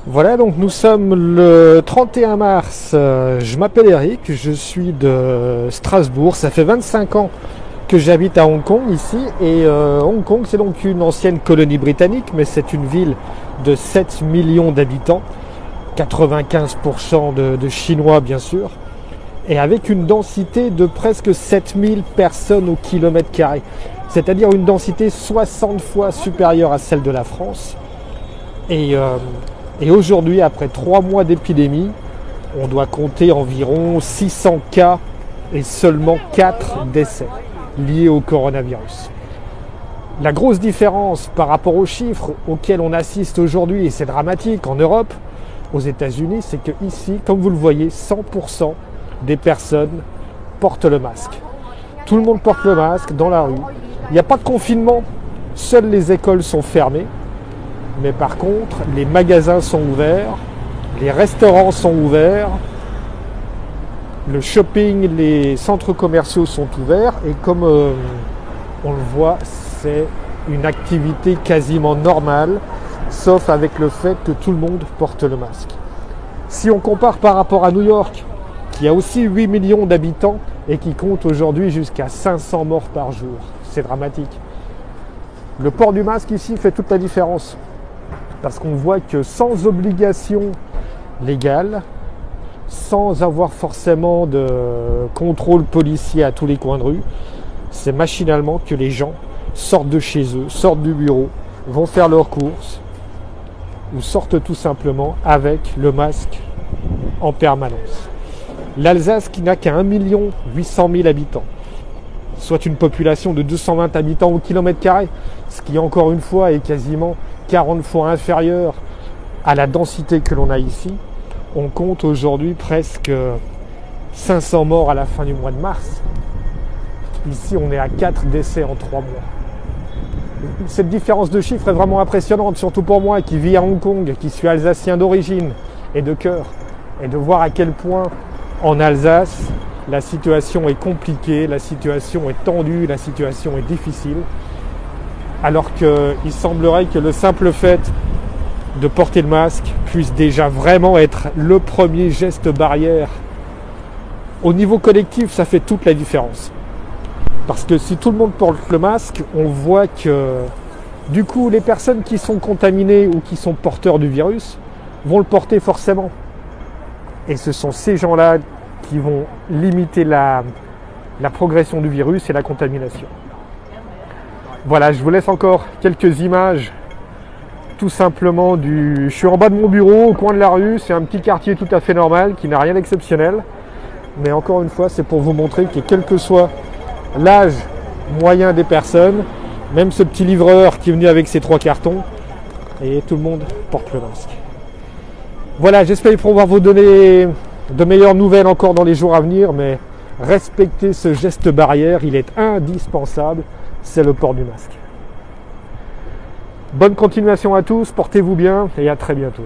Voilà, donc nous sommes le 31 mars. Je m'appelle Eric, je suis de Strasbourg. Ça fait 25 ans que j'habite à Hong Kong ici. Et Hong Kong, c'est donc une ancienne colonie britannique, mais c'est une ville de 7 millions d'habitants. 95% de Chinois, bien sûr. Et avec une densité de presque 7000 personnes au kilomètre carré. C'est-à-dire une densité 60 fois supérieure à celle de la France. Et aujourd'hui, après 3 mois d'épidémie, on doit compter environ 600 cas et seulement 4 décès liés au coronavirus. La grosse différence par rapport aux chiffres auxquels on assiste aujourd'hui, et c'est dramatique en Europe, aux États-Unis, c'est que ici, comme vous le voyez, 100% des personnes portent le masque. Tout le monde porte le masque dans la rue. Il n'y a pas de confinement, seules les écoles sont fermées. Mais par contre, les magasins sont ouverts, les restaurants sont ouverts, le shopping, les centres commerciaux sont ouverts. Et comme on le voit, c'est une activité quasiment normale, sauf avec le fait que tout le monde porte le masque. Si on compare par rapport à New York, qui a aussi 8 millions d'habitants et qui compte aujourd'hui jusqu'à 500 morts par jour, c'est dramatique. Le port du masque ici fait toute la différence. Parce qu'on voit que sans obligation légale, sans avoir forcément de contrôle policier à tous les coins de rue, c'est machinalement que les gens sortent de chez eux, sortent du bureau, vont faire leurs courses ou sortent tout simplement avec le masque en permanence. L'Alsace qui n'a qu'à 1 800 000 habitants, soit une population de 220 habitants au kilomètre carré, ce qui encore une fois est quasiment 40 fois inférieur à la densité que l'on a ici. On compte aujourd'hui presque 500 morts à la fin du mois de mars. Ici, on est à 4 décès en 3 mois. Cette différence de chiffres est vraiment impressionnante, surtout pour moi qui vis à Hong Kong, qui suis alsacien d'origine et de cœur, et de voir à quel point en Alsace, la situation est compliquée, la situation est tendue, la situation est difficile. Alors qu'il semblerait que le simple fait de porter le masque puisse déjà vraiment être le premier geste barrière. Au niveau collectif, ça fait toute la différence. Parce que si tout le monde porte le masque, on voit que du coup, les personnes qui sont contaminées ou qui sont porteurs du virus vont le porter forcément. Et ce sont ces gens-là qui vont limiter la progression du virus et la contamination. Voilà, je vous laisse encore quelques images tout simplement Je suis en bas de mon bureau, au coin de la rue, c'est un petit quartier tout à fait normal, qui n'a rien d'exceptionnel. Mais encore une fois, c'est pour vous montrer que quel que soit l'âge moyen des personnes, même ce petit livreur qui est venu avec ses 3 cartons, et tout le monde porte le masque. Voilà, j'espère pouvoir vous donner de meilleures nouvelles encore dans les jours à venir, mais respectez ce geste barrière, il est indispensable. C'est le port du masque. Bonne continuation à tous, portez-vous bien et à très bientôt.